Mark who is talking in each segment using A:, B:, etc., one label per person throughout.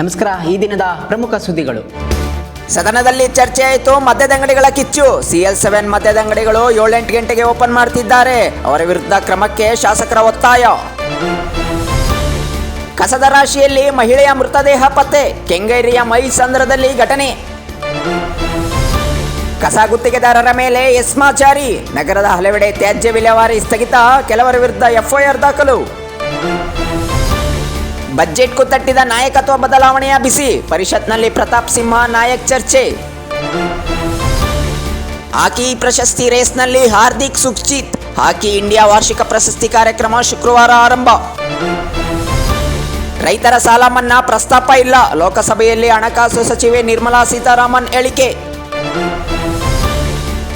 A: ನಮಸ್ಕಾರ. ಈ ದಿನದ ಪ್ರಮುಖ ಸುದ್ದಿಗಳು.
B: ಸದನದಲ್ಲಿ ಚರ್ಚೆ ಆಯಿತು. ಮದ್ಯದಂಗಡಿಗಳ ಕಿಚ್ಚು. CL7 ಮದ್ಯದಂಗಡಿಗಳು 7-8 ಗಂಟೆಗೆ ಓಪನ್ ಮಾಡ್ತಿದ್ದಾರೆ. ಅವರ ವಿರುದ್ಧ ಕ್ರಮಕ್ಕೆ ಶಾಸಕರ ಒತ್ತಾಯ. ಕಸದ ರಾಶಿಯಲ್ಲಿ ಮಹಿಳೆಯ ಮೃತದೇಹ ಪತ್ತೆ. ಕೆಂಗೇರಿಯ ಮೈಸಂದ್ರದಲ್ಲಿ ಘಟನೆ. ಕಸ ಗುತ್ತಿಗೆದಾರರ ಮೇಲೆ ಎಸ್ಮಾ ಜಾರಿ. ನಗರದ ಹಲವೆಡೆ ತ್ಯಾಜ್ಯ ವಿಲೇವಾರಿ ಸ್ಥಗಿತ. ಕೆಲವರ ವಿರುದ್ಧ FIR ದಾಖಲು. ಬಜೆಟ್ಗೂ ತಟ್ಟಿದ ನಾಯಕತ್ವ ಬದಲಾವಣೆಯ ಬಿಸಿ. ಪರಿಷತ್ನಲ್ಲಿ ಪ್ರತಾಪ್ ಸಿಂಹ ನಾಯಕ್ ಚರ್ಚೆ. ಹಾಕಿ ಪ್ರಶಸ್ತಿ ರೇಸ್ನಲ್ಲಿ ಹಾರ್ದಿಕ್ ಸುಖ್ಜಿತ್. ಹಾಕಿ ಇಂಡಿಯಾ ವಾರ್ಷಿಕ ಪ್ರಶಸ್ತಿ ಕಾರ್ಯಕ್ರಮ ಶುಕ್ರವಾರ ಆರಂಭ. ರೈತರ ಸಾಲ ಮನ್ನಾ ಪ್ರಸ್ತಾಪ ಇಲ್ಲ. ಲೋಕಸಭೆಯಲ್ಲಿ ಹಣಕಾಸು ಸಚಿವೆ ನಿರ್ಮಲಾ ಸೀತಾರಾಮನ್ ಹೇಳಿಕೆ.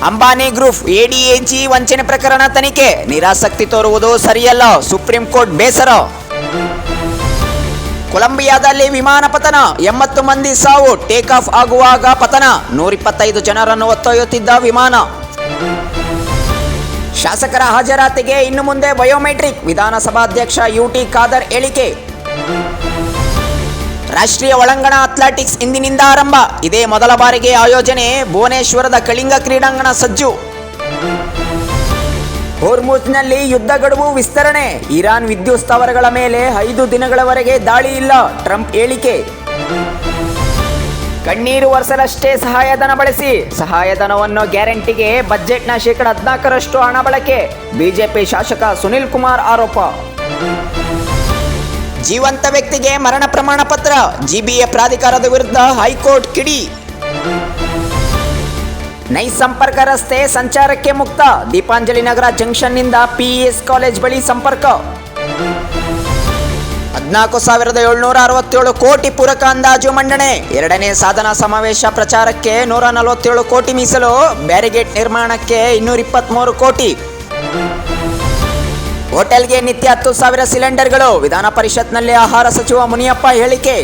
B: ಅಂಬಾನಿ ಗ್ರೂಪ್ ADAG ವಂಚನೆ ಪ್ರಕರಣ ತನಿಖೆ. ನಿರಾಸಕ್ತಿ ತೋರುವುದು ಸರಿಯಲ್ಲ. ಸುಪ್ರೀಂ ಕೋರ್ಟ್ ಬೇಸರ. ಕೊಲಂಬಿಯಾದಲ್ಲಿ ವಿಮಾನ ಪತನ. 80 ಮಂದಿ ಸಾವು. ಟೇಕ್ ಆಫ್ ಆಗುವಾಗ ಪತನ. 125 ಜನರನ್ನು ಹೊತ್ತೊಯ್ಯುತ್ತಿದ್ದ ವಿಮಾನ. ಶಾಸಕರ ಹಾಜರಾತಿಗೆ ಇನ್ನು ಮುಂದೆ ಬಯೋಮೆಟ್ರಿಕ್. ವಿಧಾನಸಭಾಧ್ಯಕ್ಷ UT ಖಾದರ್ ಹೇಳಿಕೆ. ರಾಷ್ಟ್ರೀಯ ಒಳಾಂಗಣ ಅಥ್ಲೆಟಿಕ್ಸ್ ಇಂದಿನಿಂದ ಆರಂಭ. ಇದೇ ಮೊದಲ ಬಾರಿಗೆ ಆಯೋಜನೆ. ಭುವನೇಶ್ವರದ ಕಳಿಂಗ ಕ್ರೀಡಾಂಗಣ ಸಜ್ಜು. ಹೋರ್ಮುಜ್ನಲ್ಲಿ ಯುದ್ಧ ಗಡುವು ವಿಸ್ತರಣೆ. ಇರಾನ್ ವಿದ್ಯುತ್ ಸ್ಥಾವರಗಳ ಮೇಲೆ 5 ದಿನಗಳವರೆಗೆ ದಾಳಿ ಇಲ್ಲ. ಟ್ರಂಪ್ ಹೇಳಿಕೆ. ಕಣ್ಣೀರು ಒರೆಸಲಷ್ಟೇ ಸಹಾಯಧನ ಬಳಸಿ. ಸಹಾಯಧನವನ್ನು ಗ್ಯಾರಂಟಿಗೆ ಬಜೆಟ್ನ 14% ಹಣ ಬಳಕೆ. ಬಿಜೆಪಿ ಶಾಸಕ ಸುನಿಲ್ ಕುಮಾರ್ ಆರೋಪ. ಜೀವಂತ ವ್ಯಕ್ತಿಗೆ ಮರಣ ಪ್ರಮಾಣ ಪತ್ರ. GBA ಪ್ರಾಧಿಕಾರದ ವಿರುದ್ಧ ಹೈಕೋರ್ಟ್ ಕಿಡಿ. ನೈಸ್ ಸಂಪರ್ಕ ರಸ್ತೆ ಸಂಚಾರಕ್ಕೆ ಮುಕ್ತ. ದೀಪಾಂಜಲಿ ನಗರ ಜಂಕ್ಷನ್ನಿಂದ PES ಕಾಲೇಜ್ ಬಳಿ ಸಂಪರ್ಕ. 14,767 ಕೋಟಿ ಪೂರಕ ಅಂದಾಜು ಮಂಡನೆ. 2ನೇ ಸಾಧನಾ ಸಮಾವೇಶ ಪ್ರಚಾರಕ್ಕೆ 147 ಕೋಟಿ ಮೀಸಲು. ಬ್ಯಾರಿಗೇಟ್ ನಿರ್ಮಾಣಕ್ಕೆ 223 ಕೋಟಿ. ಹೋಟೆಲ್ಗೆ ನಿತ್ಯ 10,000 ಸಿಲಿಂಡರ್ಗಳು. ವಿಧಾನ ಪರಿಷತ್ನಲ್ಲಿ ಆಹಾರ ಸಚಿವ ಮುನಿಯಪ್ಪ ಹೇಳಿಕೆ.